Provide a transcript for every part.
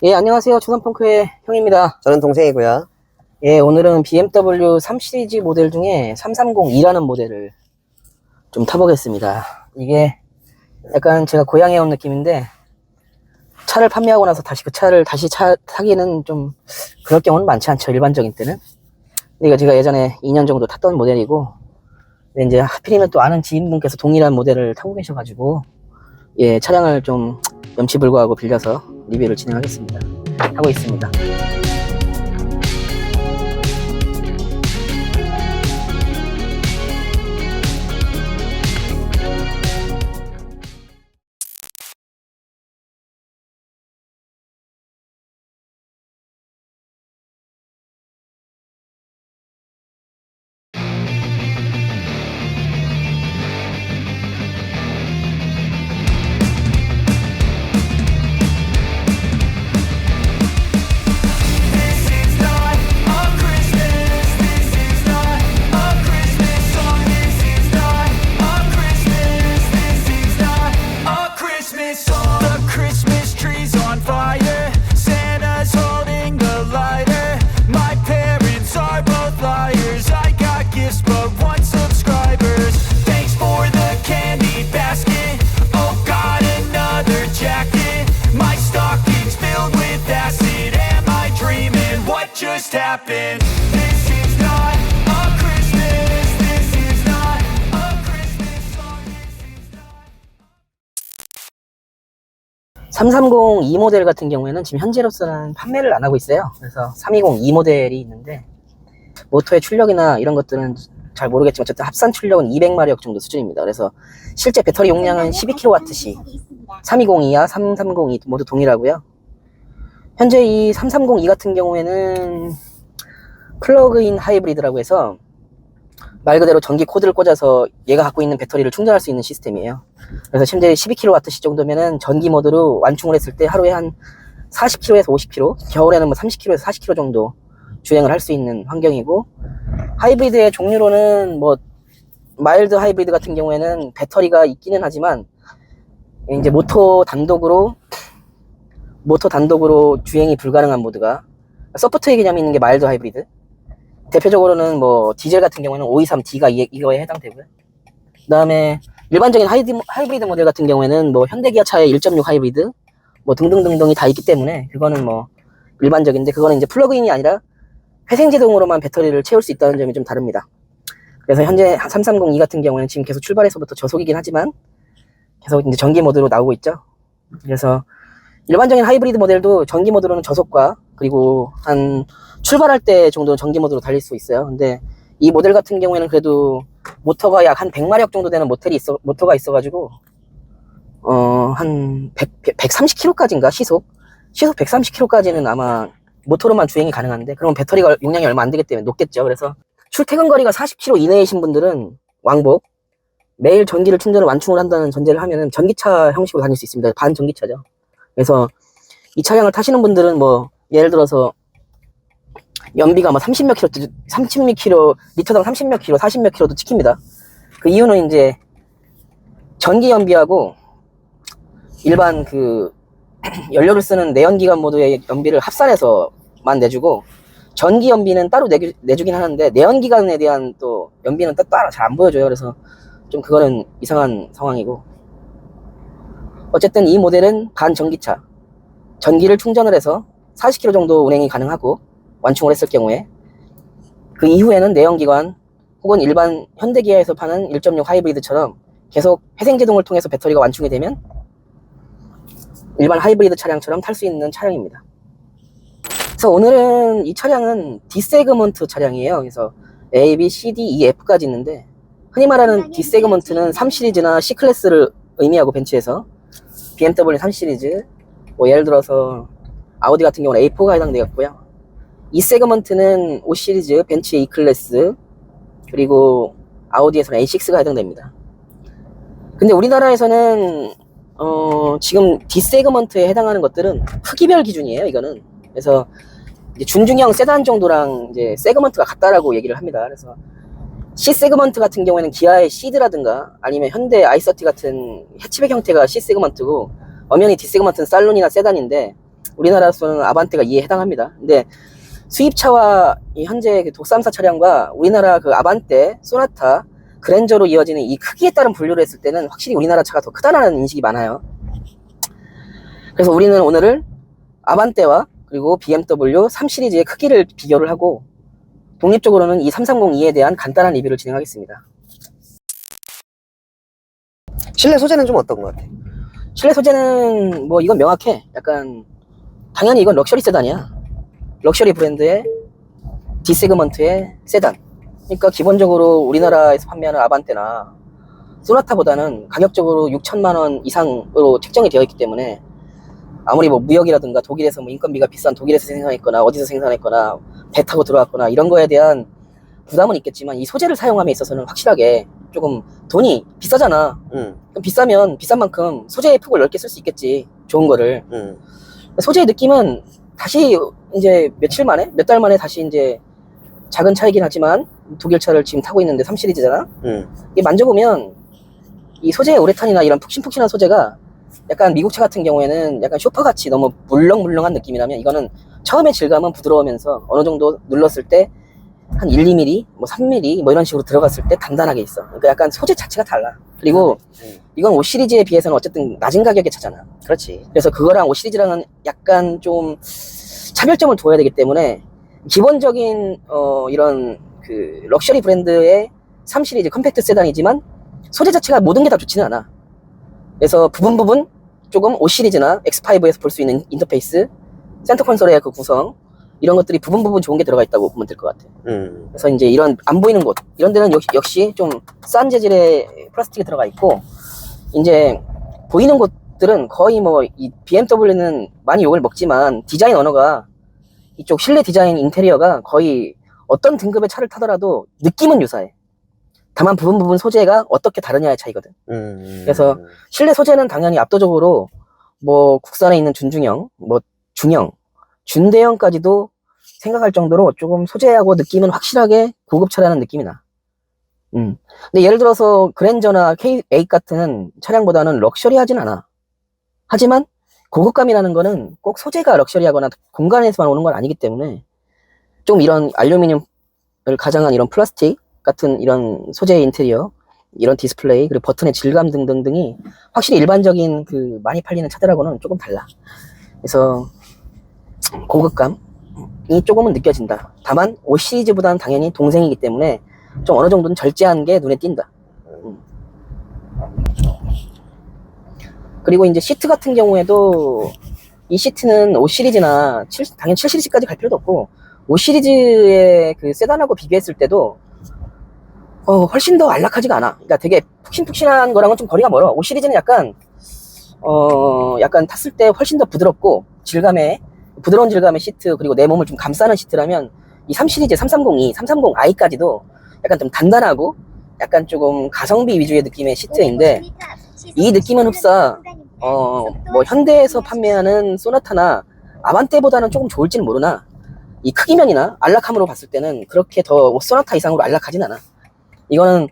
예, 안녕하세요. 초선펑크의 형입니다. 저는 동생이고요. 예, 오늘은 BMW 3 시리즈 모델 중에 330E라는 모델을 좀 타보겠습니다. 이게 약간 제가 고향에 온 느낌인데, 차를 판매하고 나서 다시 그 차를 다시 타기는 좀 그럴 경우는 많지 않죠. 일반적인 때는. 근데 이거 제가 예전에 2년 정도 탔던 모델이고, 근데 이제 하필이면 또 아는 지인분께서 동일한 모델을 타고 계셔가지고, 예, 차량을 좀 염치불구하고 빌려서 리뷰를 진행하겠습니다. 하고 있습니다. 330E 모델 같은 경우에는 지금 현재로서는 판매를 안 하고 있어요. 그래서 320E 모델이 있는데, 모터의 출력이나 이런 것들은 잘 모르겠지만 어쨌든 합산 출력은 200마력 정도 수준입니다. 그래서 실제 배터리 용량은 12kWh, 320E와 330E 모두 동일하고요. 현재 이 330E 같은 경우에는 플러그인 하이브리드라고 해서 말 그대로 전기 코드를 꽂아서 얘가 갖고 있는 배터리를 충전할 수 있는 시스템이에요. 그래서 현재 12kWh 정도면은 전기 모드로 완충을 했을 때 하루에 한 40km에서 50km, 겨울에는 뭐 30km에서 40km 정도 주행을 할 수 있는 환경이고, 하이브리드의 종류로는 뭐 마일드 하이브리드 같은 경우에는 배터리가 있기는 하지만 이제 모터 단독으로 주행이 불가능한 모드가 서포트의 개념이 있는 게 마일드 하이브리드. 대표적으로는 뭐 디젤 같은 경우에는 523D가 이거에 해당되고요. 그 다음에 일반적인 하이브리드 모델 같은 경우에는 뭐 현대기아차의 1.6 하이브리드 뭐 등등등등이 다 있기 때문에 그거는 뭐 일반적인데, 그거는 이제 플러그인이 아니라 회생제동으로만 배터리를 채울 수 있다는 점이 좀 다릅니다. 그래서 현재 330E 같은 경우에는 지금 계속 출발해서부터 저속이긴 하지만 계속 이제 전기 모드로 나오고 있죠. 그래서 일반적인 하이브리드 모델도 전기 모드로는 저속과 그리고 한 출발할 때 정도는 전기 모드로 달릴 수 있어요. 근데 이 모델 같은 경우에는 그래도 모터가 약 한 100마력 정도 되는 모터가 있어가지고 한 130km까지인가 시속 130km까지는 아마 모터로만 주행이 가능한데, 그러면 배터리가 용량이 얼마 안 되기 때문에 높겠죠. 그래서 출퇴근 거리가 40km 이내이신 분들은 왕복 매일 전기를 충전을 완충을 한다는 전제를 하면은 전기차 형식으로 다닐 수 있습니다. 반전기차죠. 그래서 이 차량을 타시는 분들은 뭐 예를 들어서 연비가 뭐 30몇 킬로, 리터당 30몇 킬로, 40몇 킬로도 찍힙니다. 그 이유는 이제 전기 연비하고 일반 그 연료를 쓰는 내연기관 모드의 연비를 합산해서만 내주고, 전기 연비는 따로 내주긴 하는데 내연기관에 대한 또 연비는 따로 잘 안 보여줘요. 그래서 좀 그거는 이상한 상황이고, 어쨌든 이 모델은 반전기차, 전기를 충전을 해서 40km 정도 운행이 가능하고 완충을 했을 경우에, 그 이후에는 내연기관 혹은 일반 현대기아에서 파는 1.6 하이브리드처럼 계속 회생제동을 통해서 배터리가 완충이 되면 일반 하이브리드 차량처럼 탈 수 있는 차량입니다. 그래서 오늘은 이 차량은 D 세그먼트 차량이에요. 그래서 A, B, C, D, E, F까지 있는데, 흔히 말하는 D 세그먼트는 3 시리즈나 C 클래스를 의미하고 벤츠에서 BMW 3 시리즈, 뭐 예를 들어서 아우디 같은 경우는 A4가 해당되겠고요. E 세그먼트는 5 시리즈, 벤츠 E 클래스, 그리고 아우디에서는 A6가 해당됩니다. 근데 우리나라에서는 지금 D 세그먼트에 해당하는 것들은 크기별 기준이에요, 이거는. 그래서 이제 준중형 세단 정도랑 이제 세그먼트가 같다라고 얘기를 합니다. 그래서 C 세그먼트 같은 경우에는 기아의 시드라든가 아니면 현대 i30 같은 해치백 형태가 C 세그먼트고, 엄연히 D 세그먼트는 살론이나 세단인데, 우리나라로서는 아반떼가 이에 해당합니다. 근데 수입차와 이 현재 그 독삼사 차량과 우리나라 그 아반떼, 소나타, 그랜저로 이어지는 이 크기에 따른 분류를 했을 때는 확실히 우리나라 차가 더 크다라는 인식이 많아요. 그래서 우리는 오늘을 아반떼와 그리고 BMW 3 시리즈의 크기를 비교를 하고 독립적으로는 이 330e에 대한 간단한 리뷰를 진행하겠습니다. 실내 소재는 좀 어떤 것 같아? 실내 소재는 뭐 이건 명확해. 약간 당연히 이건 럭셔리 세단이야. 럭셔리 브랜드의 D세그먼트의 세단. 그러니까 기본적으로 우리나라에서 판매하는 아반떼나 소나타보다는 가격적으로 6천만 원 이상으로 책정이 되어 있기 때문에 아무리 뭐 무역이라든가 독일에서 뭐 인건비가 비싼 독일에서 생산했거나 어디서 생산했거나 배 타고 들어왔거나 이런 거에 대한 부담은 있겠지만 이 소재를 사용함에 있어서는 확실하게 조금 돈이 비싸잖아. 그럼 비싸면 비싼 만큼 소재의 폭을 넓게 쓸 수 있겠지. 좋은 거를. 소재의 느낌은 다시 이제 며칠 만에, 몇 달 만에 다시 이제 작은 차이긴 하지만 독일 차를 지금 타고 있는데 3 시리즈잖아. 이게 만져보면 이 소재의 우레탄이나 이런 푹신푹신한 소재가 약간 미국 차 같은 경우에는 약간 쇼퍼같이 너무 물렁물렁한 느낌이라면 이거는 처음에 질감은 부드러우면서 어느 정도 눌렀을 때 한 1, 2mm, 뭐 3mm 뭐 이런 식으로 들어갔을 때 단단하게 있어. 그러니까 약간 소재 자체가 달라. 그리고 이건 5 시리즈에 비해서는 어쨌든 낮은 가격의 차잖아. 그렇지. 그래서 그거랑 5 시리즈랑은 약간 좀 차별점을 둬야 되기 때문에 기본적인 이런 그 럭셔리 브랜드의 3 시리즈 컴팩트 세단이지만 소재 자체가 모든 게 다 좋지는 않아. 그래서 부분 조금 5 시리즈나 X5에서 볼 수 있는 인터페이스, 센터 콘솔의 그 구성 이런 것들이 부분 좋은 게 들어가 있다고 보면 될 것 같아. 그래서 이제 이런 안 보이는 곳 이런 데는 역시 좀 싼 재질의 플라스틱이 들어가 있고 이제 보이는 곳들은 거의 뭐 이 BMW는 많이 욕을 먹지만 디자인 언어가 이쪽 실내 디자인 인테리어가 거의 어떤 등급의 차를 타더라도 느낌은 유사해. 다만 부분 소재가 어떻게 다르냐의 차이거든. 그래서 실내 소재는 당연히 압도적으로 뭐 국산에 있는 준중형, 뭐 중형, 준대형까지도 생각할 정도로 조금 소재하고 느낌은 확실하게 고급차라는 느낌이 나. 근데 예를 들어서 그랜저나 K8 같은 차량보다는 럭셔리하진 않아. 하지만 고급감이라는 거는 꼭 소재가 럭셔리하거나 공간에서만 오는 건 아니기 때문에 좀 이런 알루미늄을 가장한 이런 플라스틱 같은 이런 소재의 인테리어, 이런 디스플레이, 그리고 버튼의 질감 등등등이 확실히 일반적인 그 많이 팔리는 차들하고는 조금 달라. 그래서 고급감이 조금은 느껴진다. 다만 5 시리즈보다는 당연히 동생이기 때문에 좀 어느 정도는 절제한 게 눈에 띈다. 그리고 이제 시트 같은 경우에도 이 시트는 5 시리즈나 당연히 7 시리즈까지 갈 필요도 없고 5 시리즈의 그 세단하고 비교했을 때도 훨씬 더 안락하지가 않아. 그러니까 되게 푹신푹신한 거랑은 좀 거리가 멀어. 5 시리즈는 약간 탔을 때 훨씬 더 부드럽고 부드러운 질감의 시트, 그리고 내 몸을 좀 감싸는 시트라면 이 3 시리즈 330i, 330i까지도 약간 좀 단단하고 약간 조금 가성비 위주의 느낌의 시트인데 이 느낌은 흡사 뭐 현대에서 판매하는 소나타나 아반떼보다는 조금 좋을지는 모르나 이 크기면이나 안락함으로 봤을 때는 그렇게 더 소나타 이상으로 안락하진 않아. 이거는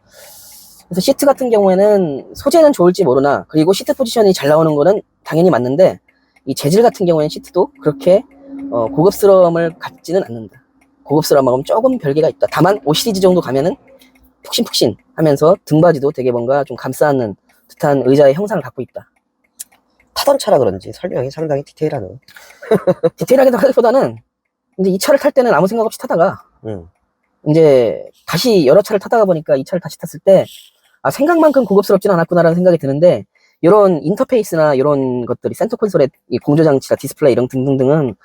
그래서 시트 같은 경우에는 소재는 좋을지 모르나 그리고 시트 포지션이 잘 나오는 거는 당연히 맞는데 이 재질 같은 경우에는 시트도 그렇게 고급스러움을 갖지는 않는다. 고급스러움하고는 조금 별개가 있다. 다만 5 시리즈 정도 가면은 푹신푹신 하면서 등받이도 되게 뭔가 좀 감싸는 듯한 의자의 형상을 갖고 있다. 타던 차라 그런지 설명이 상당히 디테일하네. 디테일하게 하기보다는 근데 이 차를 탈 때는 아무 생각 없이 타다가 이제 다시 여러 차를 타다가 보니까 이 차를 다시 탔을 때 생각만큼 고급스럽진 않았구나라는 생각이 드는데 이런 인터페이스나 이런 것들이 센터 콘솔의 이 공조장치나 디스플레이 이런 등등등은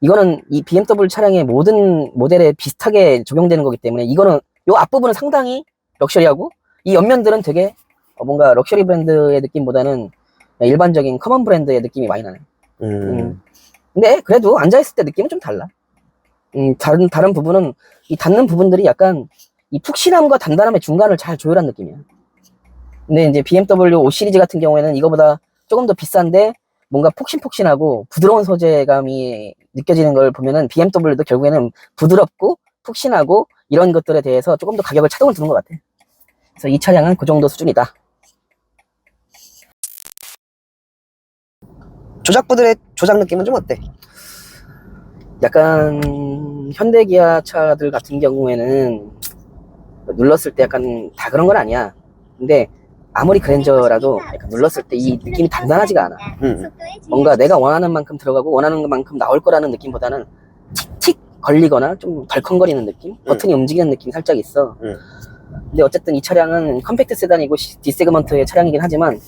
이거는 이 BMW 차량의 모든 모델에 비슷하게 적용되는 거기 때문에 이거는 요 앞부분은 상당히 럭셔리하고 이 옆면들은 되게 뭔가 럭셔리 브랜드의 느낌보다는 일반적인 커먼 브랜드의 느낌이 많이 나네. 근데 그래도 앉아있을 때 느낌은 좀 달라. 다른 부분은 이 닿는 부분들이 약간 이 푹신함과 단단함의 중간을 잘 조율한 느낌이야. 근데 이제 BMW 5 시리즈 같은 경우에는 이거보다 조금 더 비싼데 뭔가 폭신폭신하고 부드러운 소재감이 느껴지는 걸 보면은 BMW도 결국에는 부드럽고 푹신하고 이런 것들에 대해서 조금 더 가격을 차동을 두는 것 같아. 그래서 이 차량은 그 정도 수준이다. 조작부들의 조작 느낌은 좀 어때? 약간 현대 기아 차들 같은 경우에는 눌렀을 때 약간 다 그런 건 아니야. 근데 아무리 그랜저라도 약간 눌렀을 때 이 느낌이 단단하지가 않아. 뭔가 내가 원하는 만큼 들어가고 원하는 만큼 나올 거라는 느낌보다는 틱틱 걸리거나 좀 덜컹거리는 느낌? 버튼이 움직이는 느낌이 살짝 있어. 근데 어쨌든 이 차량은 컴팩트 세단이고 D세그먼트의 차량이긴 하지만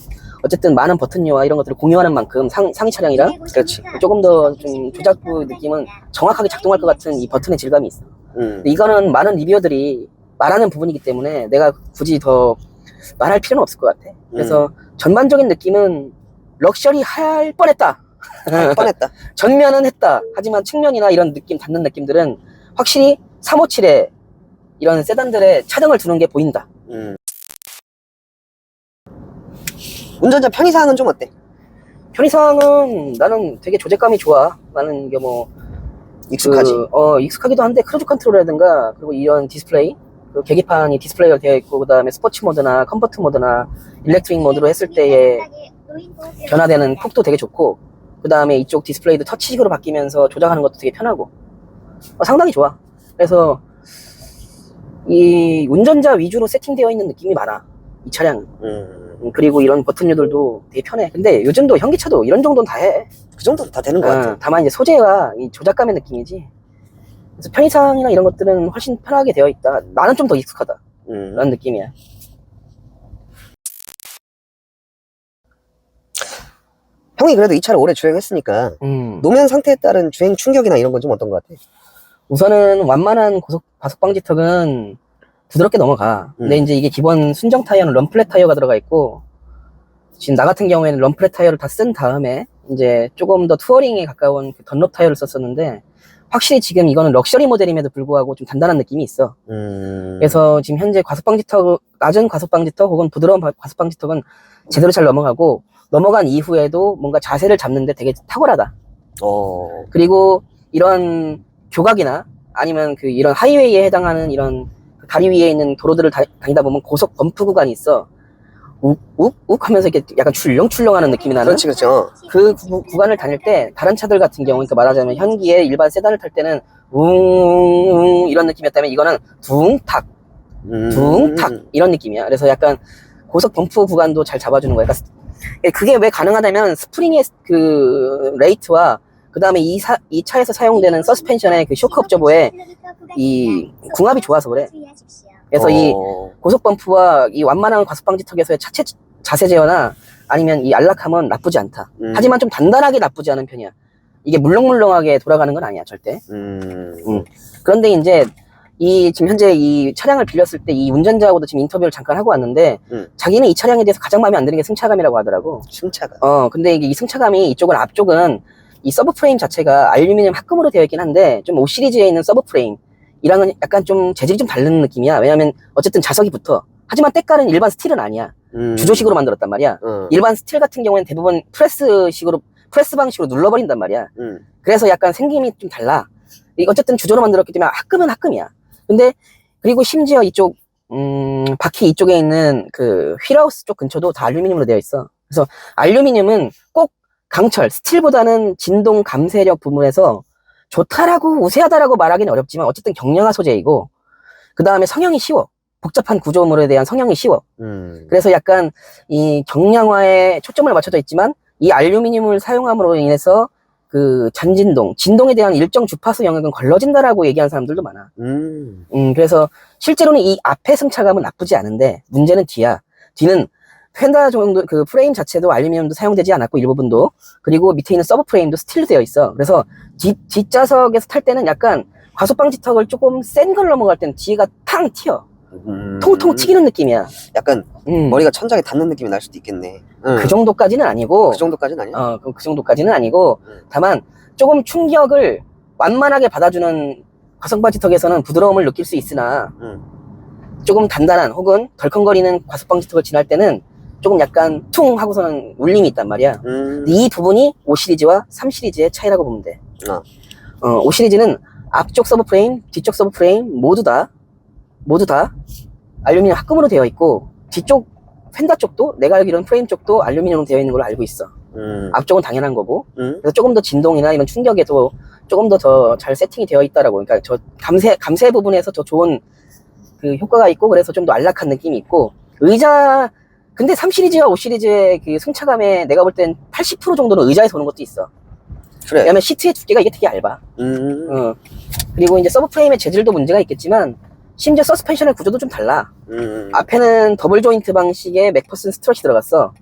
어쨌든 많은 버튼류와 이런 것들을 공유하는 만큼 상위 차량이라 그렇지. 조금 더 좀 조작부 느낌은 정확하게 작동할 것 같은 이 버튼의 질감이 있어. 근데 이거는 많은 리뷰어들이 말하는 부분이기 때문에 내가 굳이 더 말할 필요는 없을 것 같아. 그래서 전반적인 느낌은 럭셔리 할 뻔했다. 할 뻔했다. 전면은 했다. 하지만 측면이나 이런 느낌, 닿는 느낌들은 확실히 357에 이런 세단들의 차등을 두는 게 보인다. 운전자 편의사항은 좀 어때? 편의상은 나는 되게 조제감이 좋아. 나는 이게 뭐 익숙하지? 익숙하기도 한데 크루즈 컨트롤이라든가 그리고 이런 디스플레이, 그리고 계기판이 디스플레이가 되어 있고 그다음에 스포츠 모드나 컴포트 모드나 일렉트릭 모드로 했을 때의 변화되는 폭도 되게 좋고 그다음에 이쪽 디스플레이도 터치식으로 바뀌면서 조작하는 것도 되게 편하고 상당히 좋아. 그래서 이 운전자 위주로 세팅되어 있는 느낌이 많아, 이 차량은. 그리고 이런 버튼류들도 되게 편해. 근데 요즘도 현기차도 이런 정도는 다 해. 그 정도는 다 되는 것 같아. 다만 이제 소재와 이 조작감의 느낌이지. 그래서 편의상이나 이런 것들은 훨씬 편하게 되어 있다. 나는 좀 더 익숙하다. 그런 느낌이야. 형이 그래도 이 차를 오래 주행했으니까 노면 상태에 따른 주행 충격이나 이런 건 좀 어떤 것 같아? 우선은 완만한 과속 방지턱은 부드럽게 넘어가. 근데 이제 이게 기본 순정 타이어는 럼플렛 타이어가 들어가 있고 지금 나 같은 경우에는 럼플렛 타이어를 다 쓴 다음에 이제 조금 더 투어링에 가까운 그 던롭 타이어를 썼었는데 확실히 지금 이거는 럭셔리 모델임에도 불구하고 좀 단단한 느낌이 있어. 그래서 지금 현재 낮은 과속 방지턱 혹은 부드러운 과속 방지턱은 제대로 잘 넘어가고 넘어간 이후에도 뭔가 자세를 잡는데 되게 탁월하다. 그리고 이런 교각이나 아니면 그 이런 하이웨이에 해당하는 이런 다리 위에 있는 도로들을 다니다 보면 고속 범프 구간이 있어. 욱욱욱 하면서 이렇게 약간 출렁출렁하는 느낌이 나는. 그렇지, 그렇죠. 그 구간을 다닐 때 다른 차들 같은 경우, 그러니까 말하자면 현기의 일반 세단을 탈 때는 웅 이런 느낌이었다면 이거는 둥탁 둥탁 이런 느낌이야. 그래서 약간 고속 범프 구간도 잘 잡아주는 거야. 그러니까 그게 왜 가능하다면 스프링의 그 레이트와 그 다음에 이 차에서 사용되는 서스펜션의 그 쇼크 업저버의 이 궁합이 좋아서 그래. 그래서 이 고속 범프와 이 완만한 과속 방지턱에서의 자세 제어나 아니면 이 안락함은 나쁘지 않다. 하지만 좀 단단하게 나쁘지 않은 편이야. 이게 물렁물렁하게 돌아가는 건 아니야, 절대. 그런데 이제 지금 현재 이 차량을 빌렸을 때 이 운전자하고도 지금 인터뷰를 잠깐 하고 왔는데 자기는 이 차량에 대해서 가장 마음에 안 드는 게 승차감이라고 하더라고. 승차감. 근데 이게 이 승차감이 앞쪽은 이 서브 프레임 자체가 알루미늄 합금으로 되어 있긴 한데 좀 5 시리즈에 있는 서브 프레임이랑은 약간 좀 재질이 좀 다른 느낌이야. 왜냐면 어쨌든 자석이 붙어. 하지만 때깔은 일반 스틸은 아니야. 주조식으로 만들었단 말이야. 일반 스틸 같은 경우에는 대부분 프레스 방식으로 눌러버린단 말이야. 그래서 약간 생김이 좀 달라. 어쨌든 주조로 만들었기 때문에 합금은 합금이야. 근데 그리고 심지어 이쪽 바퀴 이쪽에 있는 그 휠하우스 쪽 근처도 다 알루미늄으로 되어 있어. 그래서 알루미늄은 꼭 강철, 스틸보다는 진동 감쇄력 부분에서 좋다라고 우세하다라고 말하기는 어렵지만 어쨌든 경량화 소재이고 그 다음에 성형이 쉬워. 복잡한 구조물에 대한 성형이 쉬워. 그래서 약간 이 경량화에 초점을 맞춰져 있지만 이 알루미늄을 사용함으로 인해서 그 진동에 대한 일정 주파수 영역은 걸러진다라고 얘기하는 사람들도 많아. 그래서 실제로는 이 앞에 승차감은 나쁘지 않은데 문제는 뒤야. 뒤는 펜다 정도 그 프레임 자체도 알루미늄도 사용되지 않았고 일부분도, 그리고 밑에 있는 서브 프레임도 스틸로 되어 있어. 그래서 뒷좌석에서 탈 때는 약간 과속 방지턱을 조금 센 걸 넘어갈 때는 뒤가 탕 튀어. 통통 튀기는 느낌이야. 약간 머리가 천장에 닿는 느낌이 날 수도 있겠네. 그 정도까지는 아니고. 그 정도까지는 아니야? 그 정도까지는 아니고, 다만 조금 충격을 완만하게 받아주는 과속 방지턱에서는 부드러움을 느낄 수 있으나 조금 단단한 혹은 덜컹거리는 과속 방지턱을 지날 때는 조금 약간 퉁 하고서는 울림이 있단 말이야. 이 부분이 5 시리즈와 3 시리즈의 차이라고 보면 돼. 5 시리즈는 앞쪽 서브 프레임, 뒤쪽 서브 프레임 모두 다 알루미늄 합금으로 되어 있고, 뒤쪽 펜다 쪽도 내가 알기로는 프레임 쪽도 알루미늄으로 되어 있는 걸로 알고 있어. 앞쪽은 당연한 거고. 그래서 조금 더 진동이나 이런 충격에도 조금 더 잘 세팅이 되어 있다라고. 그러니까 저 감세 부분에서 더 좋은 그 효과가 있고, 그래서 좀 더 안락한 느낌이 있고, 의자, 근데 3 시리즈와 5 시리즈의 그 승차감에 내가 볼 땐 80% 정도는 의자에서 오는 것도 있어. 그래. 왜냐면 시트의 두께가 이게 되게 얇아. 그리고 이제 서브 프레임의 재질도 문제가 있겠지만, 심지어 서스펜션의 구조도 좀 달라. 앞에는 더블 조인트 방식의 맥퍼슨 스트럿이 들어갔어.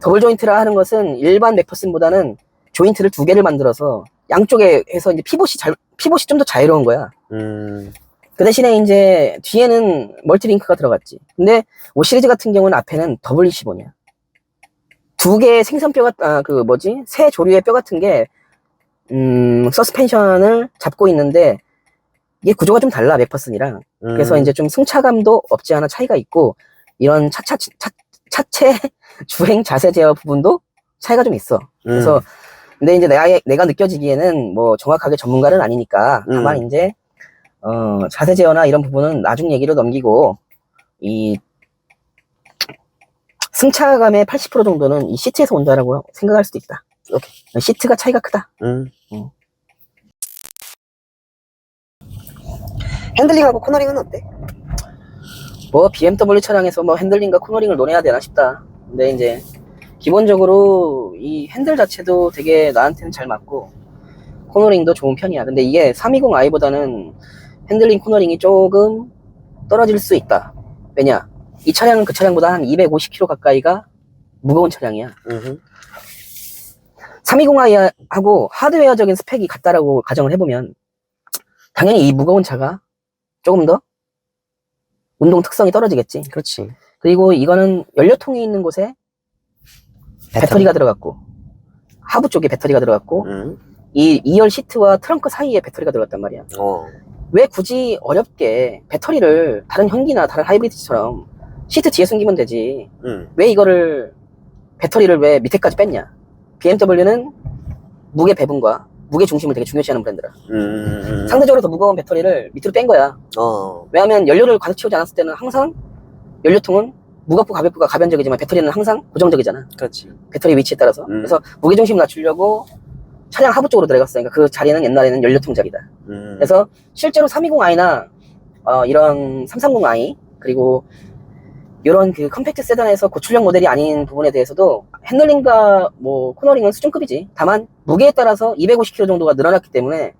더블 조인트라 하는 것은 일반 맥퍼슨보다는 조인트를 2개를 만들어서 양쪽에 해서 이제 피봇이 좀 더 자유로운 거야. 그 대신에 이제 뒤에는 멀티링크가 들어갔지. 근데 5 시리즈 같은 경우는 앞에는 더블 25냐. 2개의 생선뼈가, 새 조류의 뼈 같은 게, 서스펜션을 잡고 있는데, 이게 구조가 좀 달라, 맥퍼슨이랑. 그래서 이제 좀 승차감도 없지 않아 차이가 있고, 이런 차체 주행 자세 제어 부분도 차이가 좀 있어. 그래서, 근데 이제 내가 느껴지기에는 뭐 정확하게 전문가는 아니니까, 다만 이제, 자세 제어나 이런 부분은 나중 얘기로 넘기고, 이, 승차감의 80% 정도는 이 시트에서 온다라고 생각할 수도 있다. 오케이. 시트가 차이가 크다. 핸들링하고 코너링은 어때? 뭐 BMW 차량에서 뭐 핸들링과 코너링을 논해야 되나 싶다. 근데 이제 기본적으로 이 핸들 자체도 되게 나한테는 잘 맞고 코너링도 좋은 편이야. 근데 이게 320i보다는 핸들링 코너링이 조금 떨어질 수 있다. 왜냐? 이 차량은 그 차량보다 한 250kg 가까이가 무거운 차량이야. 320i하고 하드웨어적인 스펙이 같다라고 가정을 해보면 당연히 이 무거운 차가 조금 더 운동 특성이 떨어지겠지. 그렇지. 그리고 이거는 연료통이 있는 곳에 배터리가 들어갔고, 하부 쪽에 배터리가 들어갔고, 이 2열 시트와 트렁크 사이에 배터리가 들어갔단 말이야. 왜 굳이 어렵게 배터리를 다른 현기나 다른 하이브리드처럼 시트 뒤에 숨기면 되지. 왜 이거를 배터리를 왜 밑에까지 뺐냐. BMW는 무게 배분과 무게 중심을 되게 중요시하는 브랜드라. 상대적으로 더 무거운 배터리를 밑으로 뺀 거야. 왜냐하면 연료를 가득 채우지 않았을 때는 항상 연료통은 무겁고 가볍고가 가변적이지만 배터리는 항상 고정적이잖아. 그렇지. 배터리 위치에 따라서. 그래서 무게 중심을 낮추려고 차량 하부 쪽으로 들어갔어. 그러니까 그 자리는 옛날에는 연료통 자리다. 그래서 실제로 320i나 이런 330i 그리고 이런 그 컴팩트 세단에서 고출력 모델이 아닌 부분에 대해서도 핸들링과 뭐 코너링은 수준급이지. 다만 무게에 따라서 250kg 정도가 늘어났기 때문에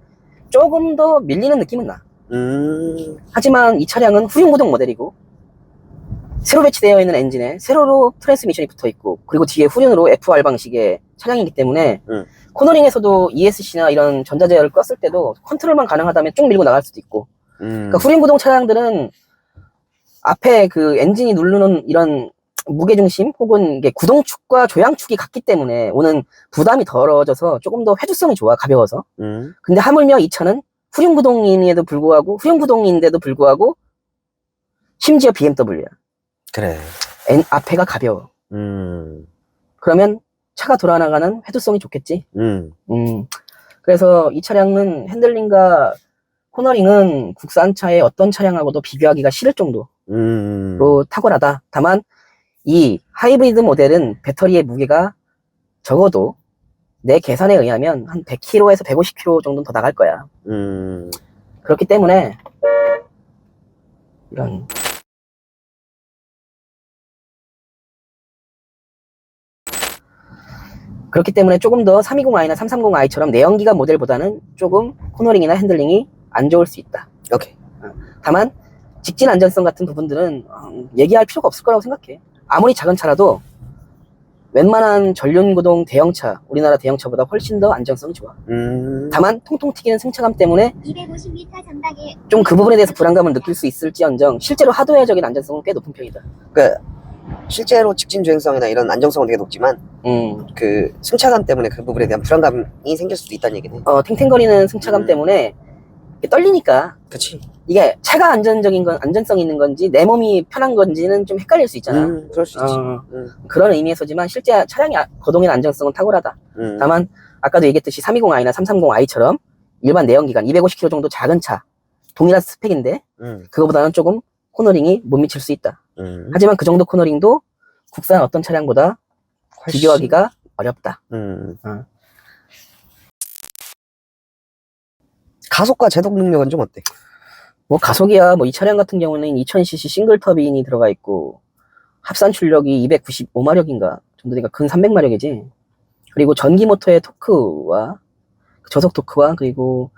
조금 더 밀리는 느낌은 나. 하지만 이 차량은 후륜구동 모델이고 새로 배치되어 있는 엔진에 세로로 트랜스미션이 붙어 있고, 그리고 뒤에 후륜으로 FR 방식의 차량이기 때문에 코너링에서도 ESC나 이런 전자제어를 껐을 때도 컨트롤만 가능하다면 쭉 밀고 나갈 수도 있고. 그러니까 후륜구동 차량들은 앞에 그 엔진이 누르는 이런 무게중심 혹은 이게 구동축과 조향축이 같기 때문에 오는 부담이 덜어져서 조금 더 회주성이 좋아, 가벼워서. 근데 하물며 이 차는 후륜구동인데도 불구하고 심지어 BMW야. 그래. 앞에가 가벼워. 그러면 차가 돌아나가는 회두성이 좋겠지. 그래서 이 차량은 핸들링과 코너링은 국산차의 어떤 차량하고도 비교하기가 싫을 정도로 탁월하다. 다만 이 하이브리드 모델은 배터리의 무게가 적어도 내 계산에 의하면 한 100kg에서 150kg 정도는 더 나갈 거야. 그렇기 때문에 이런 그렇기 때문에 조금 더 320i나 330i처럼 내연기관 모델보다는 조금 코너링이나 핸들링이 안 좋을 수 있다. 오케이. 다만 직진 안전성 같은 부분들은 얘기할 필요가 없을 거라고 생각해. 아무리 작은 차라도 웬만한 전륜구동 대형차, 우리나라 대형차보다 훨씬 더 안전성이 좋아. 다만 통통 튀기는 승차감 때문에 250m 전방에 좀 그 부분에 대해서 불안감을 느낄 수 있을지언정 실제로 하드웨어적인 안전성은 꽤 높은 편이다. 그러니까 실제로 직진 주행성이나 이런 안정성은 되게 높지만 그 승차감 때문에 그 부분에 대한 불안감이 생길 수도 있다는 얘기네. 탱탱거리는 승차감 때문에 떨리니까. 그치. 이게 차가 안전성이 있는 건지 내 몸이 편한 건지는 좀 헷갈릴 수 있잖아. 그럴 수 있지. 그런 의미에서지만 실제 차량의 거동의 안정성은 탁월하다. 다만 아까도 얘기했듯이 320i나 330i처럼 일반 내연기관 250kg 정도 작은 차, 동일한 스펙인데 그거보다는 조금 코너링이 못 미칠 수 있다. 하지만 그 정도 코너링도 국산 어떤 차량보다 비교하기가 어렵다. 가속과 제동 능력은 좀 어때? 뭐 가속이야, 뭐 이 차량 같은 경우는 2000cc 싱글 터빈이 들어가 있고, 합산 출력이 295마력인가 정도 되니까 근 300마력이지. 그리고 전기 모터의 토크와, 저속 토크와, 그리고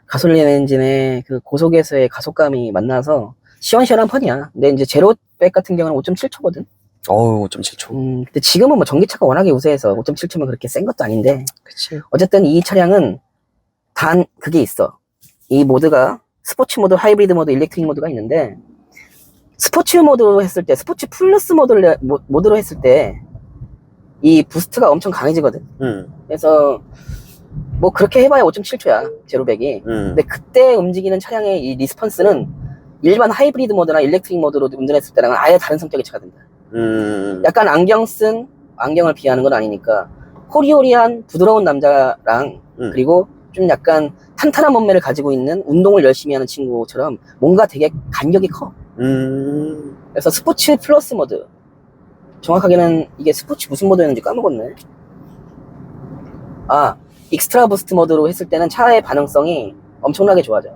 가솔린 엔진의 그 고속에서의 가속감이 만나서 시원시원한 편이야. 근데 이제 제로백 같은 경우는 5.7초거든. 어우, 5.7초. 근데 지금은 뭐 전기차가 워낙에 우세해서 5.7초면 그렇게 센 것도 아닌데, 그치. 어쨌든 이 차량은 단 그게 있어. 이 모드가 스포츠 모드, 하이브리드 모드, 일렉트릭 모드가 있는데, 스포츠 모드로 했을 때, 스포츠 플러스 모드로 했을 때, 이 부스트가 엄청 강해지거든. 그래서 뭐 그렇게 해봐야 5.7초야 제로백이. 근데 그때 움직이는 차량의 이 리스폰스는 일반 하이브리드 모드나 일렉트릭 모드로 운전했을 때랑은 아예 다른 성격의 차가 된다. 약간 안경을 비하는 건 아니니까 호리호리한 부드러운 남자랑 그리고 좀 약간 탄탄한 몸매를 가지고 있는 운동을 열심히 하는 친구처럼 뭔가 되게 간격이 커. 그래서 스포츠 플러스 모드, 정확하게는 이게 스포츠 무슨 모드였는지 까먹었네. 아, 익스트라 부스트 모드로 했을 때는 차의 반응성이 엄청나게 좋아져.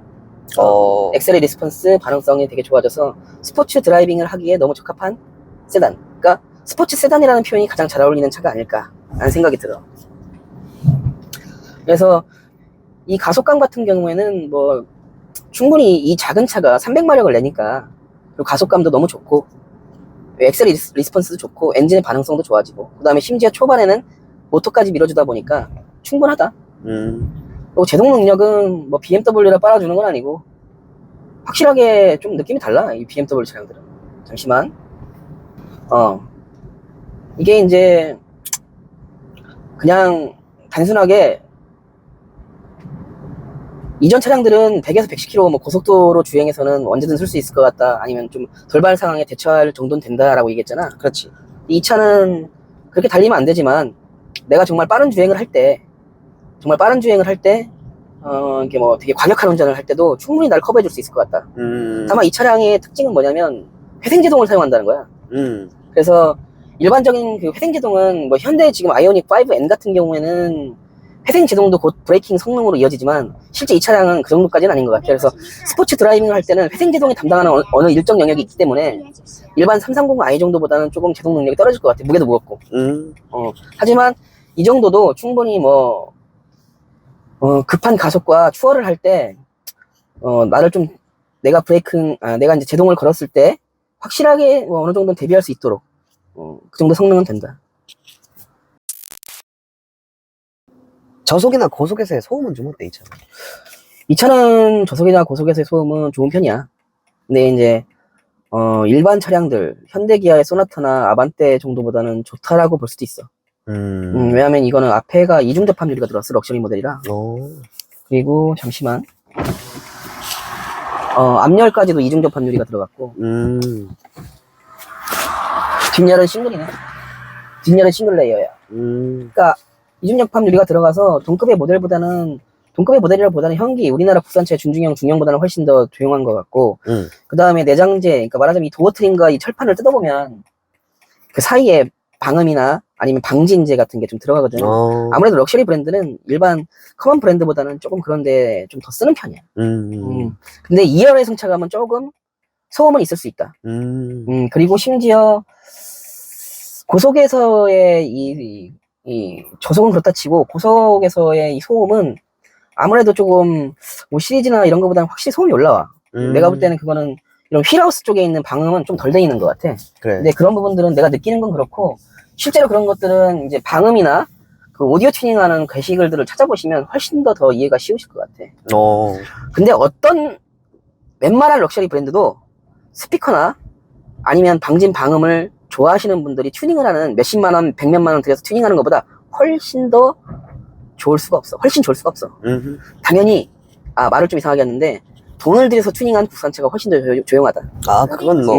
엑셀의 리스폰스 반응성이 되게 좋아져서 스포츠 드라이빙을 하기에 너무 적합한 세단. 그러니까 스포츠 세단이라는 표현이 가장 잘 어울리는 차가 아닐까 라는 생각이 들어. 그래서 이 가속감 같은 경우에는 뭐 충분히 이 작은 차가 300마력을 내니까, 그리고 가속감도 너무 좋고 엑셀 리스폰스도 좋고 엔진의 반응성도 좋아지고, 그 다음에 심지어 초반에는 모터까지 밀어주다 보니까 충분하다. 그리고 제동 능력은 뭐 BMW라 빨아주는 건 아니고 확실하게 좀 느낌이 달라, 이 BMW 차량들은. 잠시만. 이게 이제 그냥 단순하게 이전 차량들은 100에서 110km 뭐 고속도로 주행에서는 언제든 쓸 수 있을 것 같다, 아니면 좀 돌발 상황에 대처할 정도는 된다라고 얘기했잖아. 그렇지. 이 차는 그렇게 달리면 안 되지만 내가 정말 빠른 주행을 할 때, 이렇게 뭐 되게 과격한 운전을 할 때도 충분히 날 커버해 줄 수 있을 것 같다. 다만 이 차량의 특징은 뭐냐면 회생제동을 사용한다는 거야. 그래서 일반적인 그 회생제동은 뭐 현대 지금 아이오닉 5N 같은 경우에는 회생제동도 곧 브레이킹 성능으로 이어지지만 실제 이 차량은 그 정도까지는 아닌 것 같아요. 그래서 스포츠 드라이빙을 할 때는 회생제동이 담당하는 어느 일정 영역이 있기 때문에 일반 330i 정도보다는 조금 제동 능력이 떨어질 것 같아. 무게도 무겁고. 하지만 이 정도도 충분히 뭐 급한 가속과 추월을 할 때 나를 좀 내가 이제 제동을 걸었을 때 확실하게 어느 정도는 대비할 수 있도록 그 정도 성능은 된다. 저속이나 고속에서의 소음은 좀 어때, 이 차는? 이 차는 저속이나 고속에서의 소음은 좋은 편이야. 근데 이제 일반 차량들, 현대기아의 소나타나 아반떼 정도보다는 좋다라고 볼 수도 있어. 왜냐면 이거는 앞에가 이중 접합유리가 들어왔어, 럭셔리 모델이라. 그리고 잠시만, 앞열까지도 이중 접합유리가 들어갔고, 뒷열은 싱글이네. 뒷열은 싱글 레이어야. 그러니까 이중 접합유리가 들어가서 동급의 모델이라보다는 형기, 우리나라 국산차의 준중형, 중형보다는 훨씬 더 조용한 것 같고, 그 다음에 내장재, 그러니까 말하자면 이 도어 트림과 이 철판을 뜯어보면 그 사이에 방음이나 아니면 방진제 같은 게 좀 들어가거든. 아무래도 럭셔리 브랜드는 일반 커먼 브랜드보다는 조금 그런데 좀 더 쓰는 편이야. 근데 2열의 승차감은 조금 소음은 있을 수 있다. 그리고 심지어 고속에서의 이 저속은 그렇다 치고 고속에서의 이 소음은 아무래도 조금 뭐 시리즈나 이런 거보다는 확실히 소음이 올라와. 내가 볼 때는 그거는 이런 휠하우스 쪽에 있는 방음은 좀 덜 돼 있는 것 같아. 그래. 근데 그런 부분들은 내가 느끼는 건 그렇고, 실제로 그런 것들은 이제 방음이나 그 오디오 튜닝하는 게시글들을 찾아보시면 훨씬 더 이해가 쉬우실 것 같아. 근데 웬만한 럭셔리 브랜드도 스피커나 아니면 방진 방음을 좋아하시는 분들이 튜닝을 하는 몇십만 원, 백몇만 원 들여서 튜닝하는 것보다 훨씬 더 좋을 수가 없어. 훨씬 좋을 수가 없어. 당연히, 말을 좀 이상하게 했는데, 돈을 들여서 튜닝한 국산차가 훨씬 더 조용하다. 그건 뭐.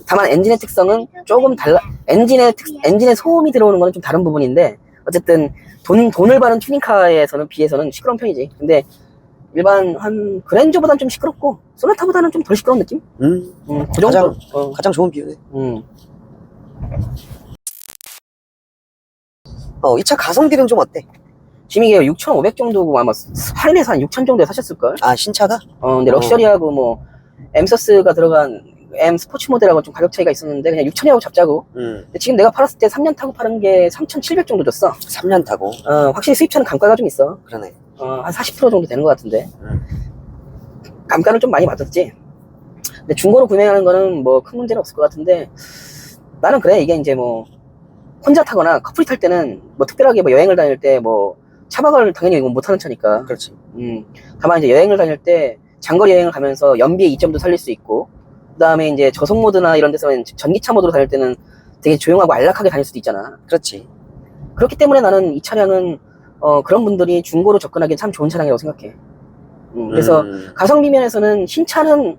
다만 엔진의 특성은 조금 달라. 엔진의 소음이 들어오는 거는 좀 다른 부분인데, 어쨌든 돈을 받은 튜닝카에서는 비해서는 시끄러운 편이지. 근데 일반 한 그랜저보다는 좀 시끄럽고 소나타보다는 좀 덜 시끄러운 느낌? 그 정도. 가장 좋은 비유네. 이 차 가성비는 좀 어때? 지금 이게 6,500 정도고 아마 할인해서 한 6,000 정도에 사셨을걸? 아, 신차가? 근데 럭셔리하고 뭐 M서스가 들어간 M 스포츠 모델하고 좀 가격 차이가 있었는데 그냥 6,000이라고 잡자고. 근데 지금 내가 팔았을 때 3년 타고 파는 게 3,700 정도 줬어. 3년 타고. 확실히 수입차는 감가가 좀 있어. 그러네. 한 40% 정도 되는 것 같은데. 감가는 좀 많이 맞았지. 근데 중고로 구매하는 거는 뭐 큰 문제는 없을 것 같은데 나는 그래. 이게 이제 뭐 혼자 타거나 커플이 탈 때는 뭐 특별하게 뭐 여행을 다닐 때 뭐 차박을 당연히 못하는 차니까. 그렇지. 다만 이제 여행을 다닐 때 장거리 여행을 가면서 연비의 이점도 살릴 수 있고, 그 다음에 이제 저속 모드나 이런 데서는 전기차 모드로 다닐 때는 되게 조용하고 안락하게 다닐 수도 있잖아. 그렇지. 그렇기 때문에 나는 이 차량은 그런 분들이 중고로 접근하기엔 참 좋은 차량이라고 생각해. 그래서 가성비 면에서는 신차는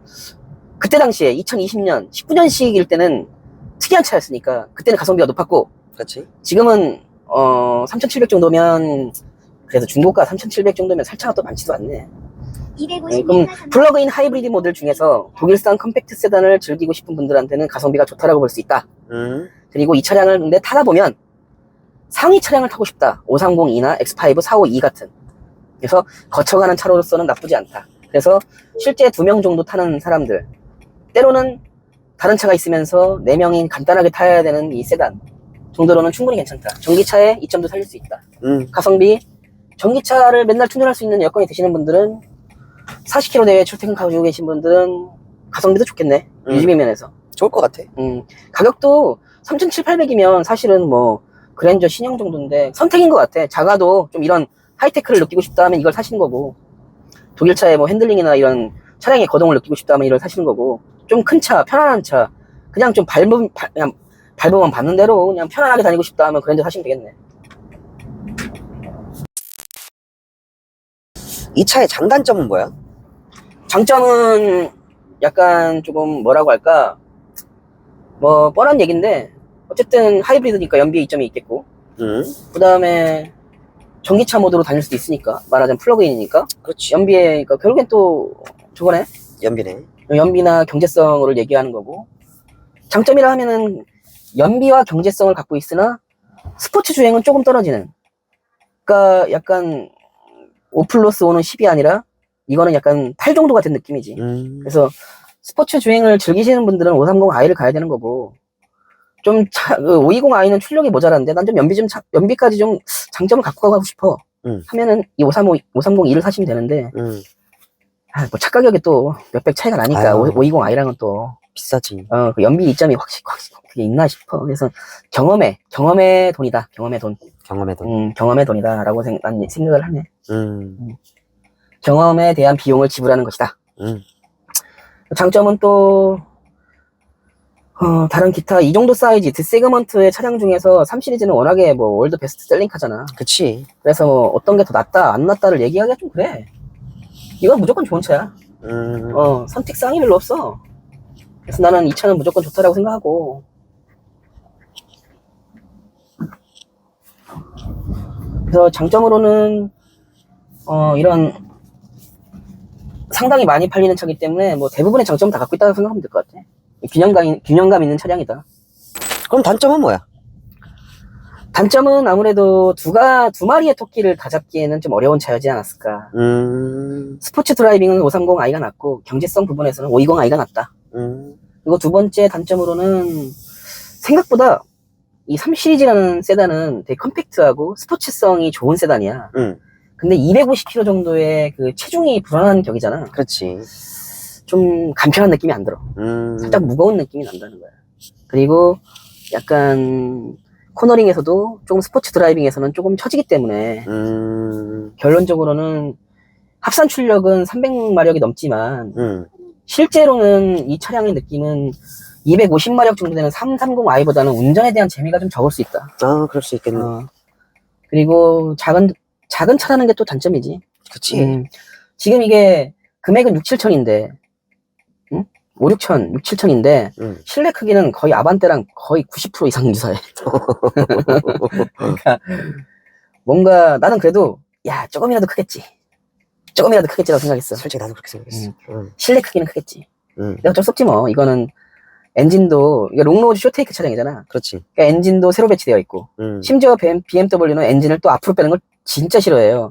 그때 당시에 2020년 19년식일 때는 특이한 차였으니까 그때는 가성비가 높았고, 그렇지. 지금은 3,700 정도면, 그래서 중고가 3,700 정도면 살 차가 또 많지도 않네. 250m 그럼 전방에 플러그인 하이브리드 모델 중에서 독일산 컴팩트 세단을 즐기고 싶은 분들한테는 가성비가 좋다라고 볼 수 있다. 그리고 이 차량을 근데 타다 보면 상위 차량을 타고 싶다. 530e나 X5 452 같은. 그래서 거쳐가는 차로서는 나쁘지 않다. 그래서 실제 2명 정도 타는 사람들, 때로는 다른 차가 있으면서 4명이 간단하게 타야 되는 이 세단 정도로는 충분히 괜찮다. 전기차의 이점도 살릴 수 있다. 가성비, 전기차를 맨날 충전할 수 있는 여건이 되시는 분들은 40km 대회 출퇴근 가지고 계신 분들은 가성비도 좋겠네. 유지비 면에서. 좋을 것 같아. 가격도 3,700~800이면 사실은 뭐 그랜저 신형 정도인데 선택인 것 같아. 작아도 좀 이런 하이테크를 느끼고 싶다 하면 이걸 사시는 거고, 독일차의 뭐 핸들링이나 이런 차량의 거동을 느끼고 싶다 하면 이걸 사시는 거고, 좀 큰 차, 편안한 차, 그냥 좀 그냥 밟으면 받는 대로 그냥 편안하게 다니고 싶다 하면 그랜저 사시면 되겠네. 이 차의 장단점은 뭐야? 장점은 약간 조금 뭐라고 할까, 뭐 뻔한 얘기인데 어쨌든 하이브리드니까 연비의 이점이 있겠고, 그 다음에 전기차 모드로 다닐 수도 있으니까, 말하자면 플러그인이니까 그렇지. 연비에, 그러니까 결국엔 또 저거네, 연비네. 연비나 경제성을 얘기하는 거고, 장점이라 하면은 연비와 경제성을 갖고 있으나 스포츠 주행은 조금 떨어지는, 그러니까 약간 5+5는 10이 아니라 이거는 약간 8 정도 같은 느낌이지. 그래서 스포츠 주행을 즐기시는 분들은 530i를 가야 되는 거고, 좀 520i는 출력이 모자란데 난 좀 연비까지 좀 장점을 갖고 가고 싶어 하면은 이 530i를 사시면 되는데, 뭐 차 가격이 또 몇백 차이가 나니까 520i랑은 또 비싸지. 그 연비 이점이 확실히 그게 있나 싶어. 그래서 경험의 돈이다. 경험의 돈. 경험의 돈. 경험의 돈이다라고 난 생각을 하네. 경험에 대한 비용을 지불하는 것이다. 장점은 또 다른 기타 이 정도 사이즈 디세그먼트의 차량 중에서 3 시리즈는 워낙에 뭐 월드 베스트 셀링카잖아. 그치. 그래서 뭐 어떤 게 더 낫다 안 낫다를 얘기하기가 좀 그래. 이건 무조건 좋은 차야. 선택 사항이 별로 없어. 그래서 나는 이 차는 무조건 좋다라고 생각하고, 그래서 장점으로는 이런 상당히 많이 팔리는 차이기 때문에 뭐 대부분의 장점은 다 갖고 있다고 생각하면 될 것 같아. 균형감 있는 차량이다. 그럼 단점은 뭐야? 단점은 아무래도 두 마리의 토끼를 다 잡기에는 좀 어려운 차이지 않았을까. 스포츠 드라이빙은 530i가 낫고 경제성 부분에서는 520i가 낫다. 그리고 두 번째 단점으로는 생각보다 이 3 시리즈라는 세단은 되게 컴팩트하고 스포츠성이 좋은 세단이야. 근데 250kg 정도의 그 체중이 불안한 격이잖아. 그렇지. 좀 간편한 느낌이 안 들어. 살짝 무거운 느낌이 난다는 거야. 그리고 약간 코너링에서도 조금 스포츠 드라이빙에서는 조금 처지기 때문에 결론적으로는 합산 출력은 300마력이 넘지만 실제로는 이 차량의 느낌은 250마력 정도 되는 330i보다는 운전에 대한 재미가 좀 적을 수 있다. 아, 그럴 수 있겠네. 그리고 작은 차라는 게 또 단점이지. 그치. 지금 이게 금액은 6-7천인데 5-6천, 6-7천인데 실내 크기는 거의 아반떼랑 거의 90% 이상 유사해. 그러니까 뭔가 나는 그래도 조금이라도 크겠지라고 생각했어. 솔직히 나도 그렇게 생각했어. 실내 크기는 크겠지. 근데 어쩔 수 없지 뭐. 이거는 엔진도 이게 롱로드 쇼테이크 차량이잖아. 그렇지. 그러니까 엔진도 새로 배치되어 있고 심지어 BMW는 엔진을 또 앞으로 빼는 걸 진짜 싫어해요.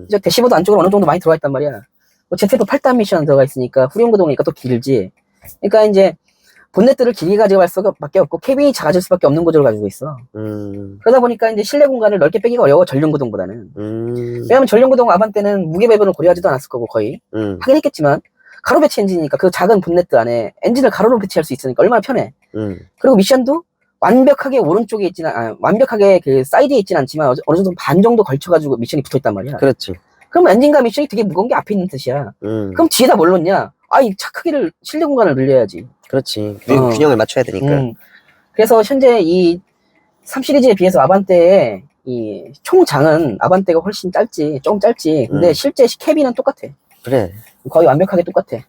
이제 대시보드 안쪽으로 어느 정도 많이 들어와 있단 말이야. 뭐 ZF 8단 미션 들어가 있으니까 후륜구동이니까 또 길지. 그러니까 이제 본네트를 길게 가져갈 수밖에 없고 캐빈이 작아질 수밖에 없는 구조를 가지고 있어. 그러다 보니까 이제 실내 공간을 넓게 빼기가 어려워, 전륜구동보다는. 왜냐면 전륜구동 아반떼는 무게 배분을 고려하지도 않았을 거고 거의 하긴 했겠지만 가로 배치 엔진이니까 그 작은 본네트 안에 엔진을 가로로 배치할 수 있으니까 얼마나 편해. 그리고 미션도 완벽하게 오른쪽에 있지는 완벽하게 그 사이드에 있지는 않지만 어느 정도 반 정도 걸쳐가지고 미션이 붙어있단 말이야. 그렇지. 그럼 엔진과 미션이 되게 무거운 게 앞에 있는 뜻이야. 그럼 뒤에다 뭘 넣냐? 이 차 크기를, 실내 공간을 늘려야지. 그렇지. 균형을 맞춰야 되니까. 그래서 현재 이 3시리즈에 비해서 아반떼의 이 총장은 아반떼가 훨씬 짧지, 좀 짧지. 근데 실제 캐비는 똑같아. 그래. 거의 완벽하게 똑같아.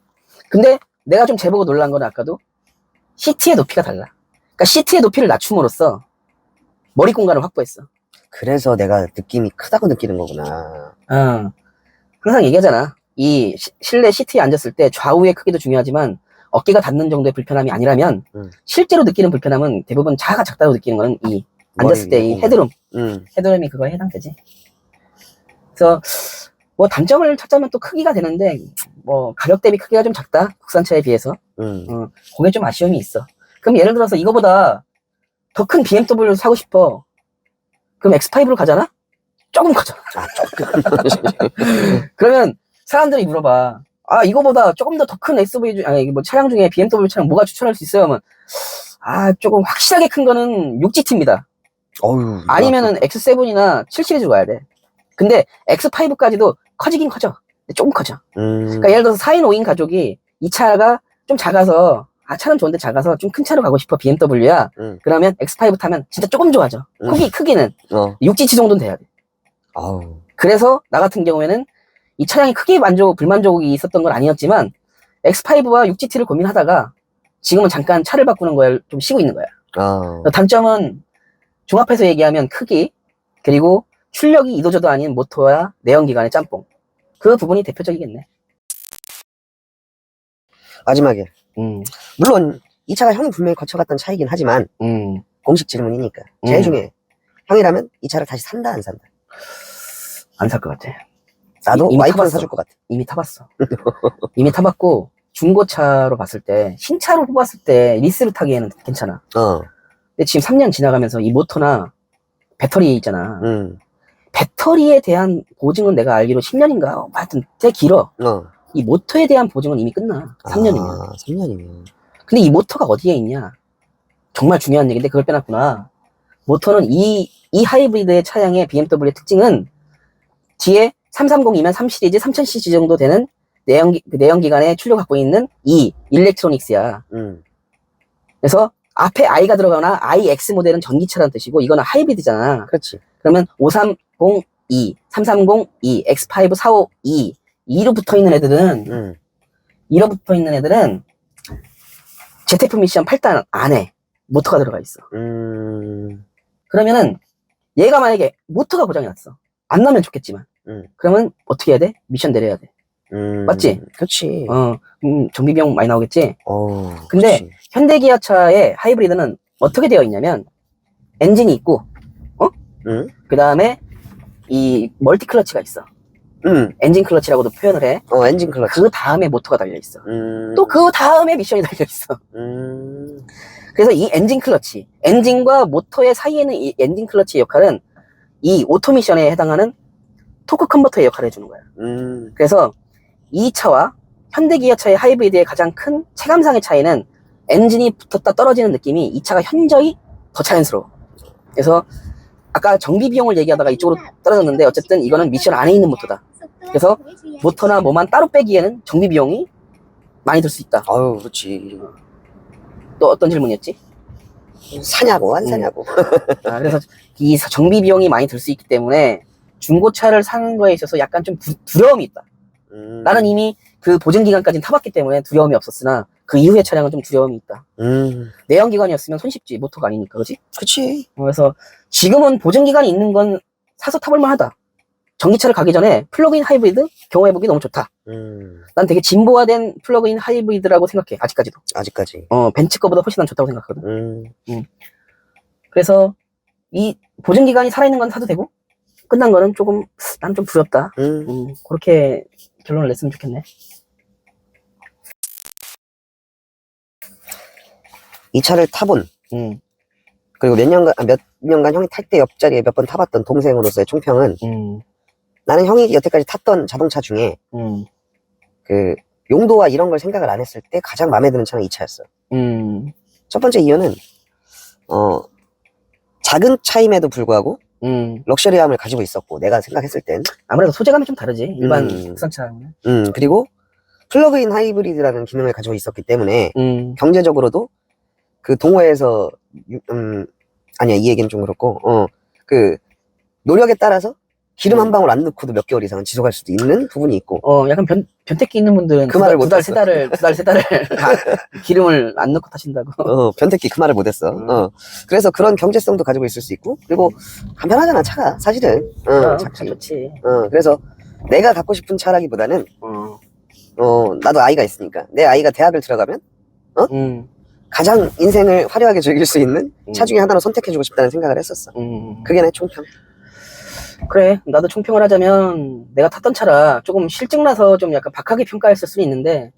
근데 내가 좀 재보고 놀란 건 아까도 시트의 높이가 달라. 그러니까 시트의 높이를 낮춤으로써 머리 공간을 확보했어. 그래서 내가 느낌이 크다고 느끼는 거구나. 항상 얘기하잖아. 이 실내 시트에 앉았을 때 좌우의 크기도 중요하지만 어깨가 닿는 정도의 불편함이 아니라면 실제로 느끼는 불편함은 대부분 자아가 작다고 느끼는 거는 이 앉았을 때 이 헤드룸. 헤드룸이 그거에 해당되지. 그래서 뭐 단점을 찾자면 또 크기가 되는데 뭐 가격 대비 크기가 좀 작다. 국산차에 비해서. 그게 좀 아쉬움이 있어. 그럼 예를 들어서 이거보다 더 큰 BMW 사고 싶어. 그럼 X5로 가잖아? 조금 커져. 그러면 사람들이 물어봐. 이거보다 조금 더 큰 SUV 뭐 차량 중에 BMW 차량 뭐가 추천할 수 있어요? 하면 조금 확실하게 큰 거는 6GT입니다. 아니면은 X7이나 7 시리즈로 가야 돼. 근데 X5까지도 커지긴 커져. 근데 조금 커져. 그러니까 예를 들어서 4인 5인 가족이 이 차가 좀 작아서 차는 좋은데 작아서 좀 큰 차로 가고 싶어, BMW야. 그러면 X5 타면 진짜 조금 좋아져. 크기는 6GT 정도는 돼야 돼. 그래서 나 같은 경우에는 이 차량이 크게 불만족이 있었던 건 아니었지만 X5와 6GT를 고민하다가 지금은 잠깐 차를 바꾸는 걸 좀 쉬고 있는 거야. 단점은 종합해서 얘기하면 크기, 그리고 출력이 이도저도 아닌 모터와 내연기관의 짬뽕. 그 부분이 대표적이겠네. 마지막에. 물론 이 차가 형이 분명히 거쳐갔던 차이긴 하지만 공식 질문이니까 제일 중에 형이라면 이 차를 다시 산다 안 산다? 안 살 것 같아. 나도 이미 와이프는 타봤어. 사줄 것 같아. 이미 타봤어. 이미 타봤고 중고차로 봤을 때, 신차로 뽑았을 때 리스로 타기에는 괜찮아. 근데 지금 3년 지나가면서 이 모터나 배터리 있잖아. 배터리에 대한 보증은 내가 알기로 10년인가 하여튼 되게 길어. 이 모터에 대한 보증은 이미 끝나. 3년이면. 3년이면. 근데 이 모터가 어디에 있냐? 정말 중요한 얘기인데 그걸 빼놨구나. 모터는 이 하이브리드의 차량의 BMW의 특징은 뒤에 330이면 3시리즈 3000cc 정도 되는 내연기관의 출력 갖고 있는 이 일렉트로닉스야. 그래서 앞에 I가 들어가거나 IX 모델은 전기차라는 뜻이고 이거는 하이브리드잖아. 그렇지. 그러면 530E, 330E, X5 452 2로 붙어 있는 애들은 2로 붙어 있는 애들은 ZF 미션 8단 안에 모터가 들어가 있어. 그러면은 얘가 만약에 모터가 고장이 났어. 안 나면 좋겠지만. 그러면 어떻게 해야 돼? 미션 내려야 돼. 맞지? 그렇지. 정비 비용 많이 나오겠지? 근데 그렇지. 현대 기아차의 하이브리드는 어떻게 되어 있냐면 엔진이 있고 그 다음에 이 멀티 클러치가 있어. 엔진 클러치라고도 표현을 해. 엔진 클러치. 그 다음에 모터가 달려있어. 또 그 다음에 미션이 달려있어. 그래서 이 엔진 클러치, 엔진과 모터의 사이에는 이 엔진 클러치의 역할은 이 오토 미션에 해당하는 토크 컨버터의 역할을 해주는 거야. 그래서 이 차와 현대 기아차의 하이브리드의 가장 큰 체감상의 차이는 엔진이 붙었다 떨어지는 느낌이 이 차가 현저히 더 자연스러워. 그래서 아까 정비 비용을 얘기하다가 이쪽으로 떨어졌는데 어쨌든 이거는 미션 안에 있는 모터다. 그래서 모터나 뭐만 따로 빼기에는 정비 비용이 많이 들 수 있다. 그렇지. 또 어떤 질문이었지? 사냐고 안 사냐고. 그래서 이 정비 비용이 많이 들 수 있기 때문에 중고차를 사는 거에 있어서 약간 좀 두려움이 있다. 나는 이미 그 보증 기간까지는 타봤기 때문에 두려움이 없었으나 그 이후의 차량은 좀 두려움이 있다. 내연기관이었으면 손쉽지, 모터가 아니니까, 그렇지? 그렇지. 그래서 지금은 보증 기간이 있는 건 사서 타볼 만하다. 전기차를 가기 전에 플러그인 하이브리드 경험해보기 너무 좋다. 난 되게 진보화된 플러그인 하이브리드라고 생각해, 아직까지도. 아직까지. 벤츠 거보다 훨씬 난 좋다고 생각하거든. 그래서 이 보증기간이 살아있는 건 사도 되고, 끝난 거는 조금, 난 좀 부럽다. 그렇게 결론을 냈으면 좋겠네. 이 차를 타본, 그리고 몇 년간 형이 탈 때 옆자리에 몇 번 타봤던 동생으로서의 총평은, 나는 형이 여태까지 탔던 자동차 중에, 그, 용도와 이런 걸 생각을 안 했을 때 가장 마음에 드는 차는 이 차였어. 첫 번째 이유는, 작은 차임에도 불구하고, 럭셔리함을 가지고 있었고, 내가 생각했을 땐. 아무래도 소재감이 좀 다르지, 일반 국산차랑은. 그리고, 플러그인 하이브리드라는 기능을 가지고 있었기 때문에, 경제적으로도, 그 동호회에서, 아니야, 이 얘기는 좀 그렇고, 그, 노력에 따라서, 기름 한 방울 안 넣고도 몇 개월 이상은 지속할 수도 있는 부분이 있고. 약간 변태기 있는 분들은 그 말을 두 달, 못했어. 두 달, 세 달을 기름을 안 넣고 타신다고. 변태기 그 말을 못했어. 그래서 그런 경제성도 가지고 있을 수 있고, 그리고 간편하잖아, 차가, 사실은. 참 좋지. 그래서 내가 갖고 싶은 차라기보다는, 나도 아이가 있으니까, 내 아이가 대학을 들어가면, 가장 인생을 화려하게 즐길 수 있는 차 중에 하나로 선택해주고 싶다는 생각을 했었어. 그게 내 총평. 그래, 나도 총평을 하자면 내가 탔던 차라 조금 실증나서 좀 약간 박하게 평가했을 수는 있는데,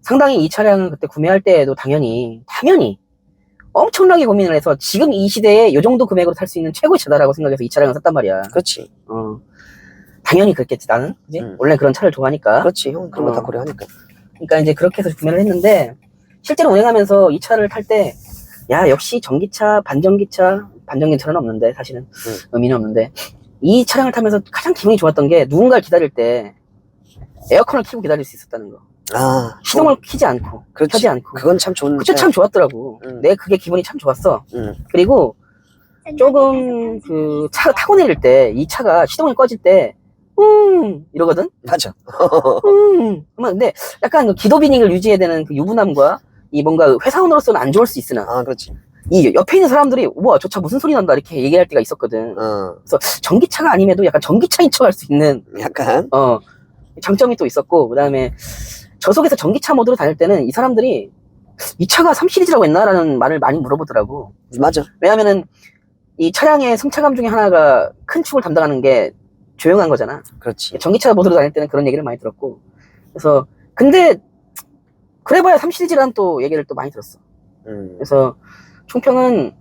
상당히 이 차량을 그때 구매할 때에도 당연히 엄청나게 고민을 해서 지금 이 시대에 이 정도 금액으로 탈 수 있는 최고의 차다라고 생각해서 이 차량을 샀단 말이야. 그렇지. 당연히 그랬겠지, 나는. 그지? 원래 그런 차를 좋아하니까. 그렇지, 형. 그런 거 다 고려하니까. 그러니까 이제 그렇게 해서 구매를 했는데, 실제로 운행하면서 이 차를 탈 때, 야, 역시 전기차는 없는데, 사실은. 의미는 없는데. 이 차량을 타면서 가장 기분이 좋았던 게, 누군가를 기다릴 때, 에어컨을 켜고 기다릴 수 있었다는 거. 시동을 켜지 않고, 그렇지. 켜지 않고. 그건 참 좋은 그쵸, 참 좋았더라고. 내 그게 기분이 참 좋았어. 그리고, 조금, 차 타고 내릴 때, 이 차가 시동이 꺼질 때, 이러거든? 맞아. 근데 약간 그 기도비닝을 유지해야 되는 그 유부남과 이 뭔가 회사원으로서는 안 좋을 수 있으나 그렇지. 이 옆에 있는 사람들이 우와 저 차 무슨 소리 난다 이렇게 얘기할 때가 있었거든. 그래서 전기차가 아님에도 약간 전기차인 척 할 수 있는 약간 장점이 또 있었고, 그 다음에 저속에서 전기차 모드로 다닐 때는 이 사람들이 이 차가 3시리즈라고 했나라는 말을 많이 물어보더라고. 맞아. 왜냐면은 이 차량의 승차감 중에 하나가 큰 축을 담당하는 게 조용한 거잖아. 그렇지. 전기차 모드로 다닐 때는 그런 얘기를 많이 들었고. 그래서 근데 그래봐야 3시리즈라는 또 얘기를 또 많이 들었어. 그래서 총평은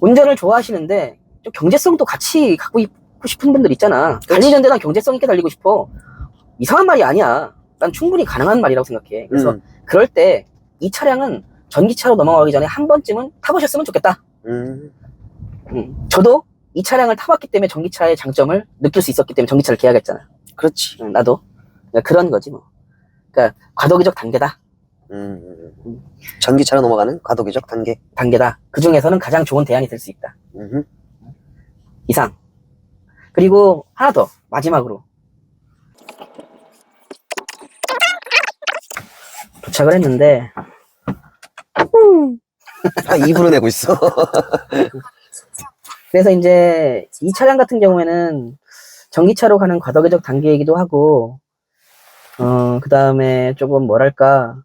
운전을 좋아하시는데 좀 경제성도 같이 갖고 있고 싶은 분들 있잖아. 달리는데 난 경제성 있게 달리고 싶어. 이상한 말이 아니야. 난 충분히 가능한 말이라고 생각해. 그래서 그럴 때 이 차량은 전기차로 넘어가기 전에 한 번쯤은 타보셨으면 좋겠다. 저도 이 차량을 타봤기 때문에 전기차의 장점을 느낄 수 있었기 때문에 전기차를 계약했잖아. 그렇지. 나도. 그런 거지 뭐. 그러니까 과도기적 단계다. 전기차로 넘어가는 과도기적 단계다. 그 중에서는 가장 좋은 대안이 될 수 있다. 이상. 그리고 하나 더 마지막으로 도착을 했는데 입으로 내고 있어. 그래서 이제 이 차량 같은 경우에는 전기차로 가는 과도기적 단계이기도 하고, 그 다음에 조금 뭐랄까,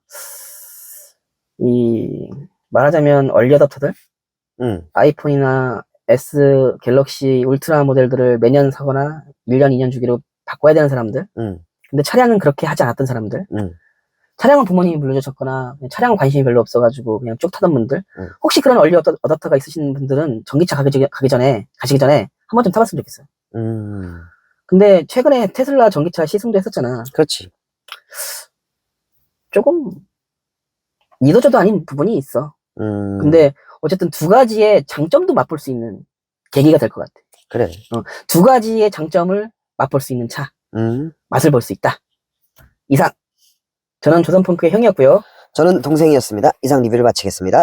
말하자면 얼리 어답터들? 아이폰이나 S 갤럭시 울트라 모델들을 매년 사거나 1년, 2년 주기로 바꿔야 되는 사람들. 근데 차량은 그렇게 하지 않았던 사람들. 차량은 부모님이 물려주셨거나 차량은 관심이 별로 없어가지고 그냥 쭉 타던 분들. 혹시 그런 얼리 어답터가 있으신 분들은 전기차 가시기 전에 한 번쯤 타봤으면 좋겠어요. 근데 최근에 테슬라 전기차 시승도 했었잖아. 그렇지. 조금 이도저도 아닌 부분이 있어. 근데 어쨌든 두 가지의 장점도 맛볼 수 있는 계기가 될 것 같아. 그래. 두 가지의 장점을 맛볼 수 있는 차. 맛을 볼 수 있다. 이상. 저는 조선펑크의 형이었고요. 저는 동생이었습니다. 이상 리뷰를 마치겠습니다.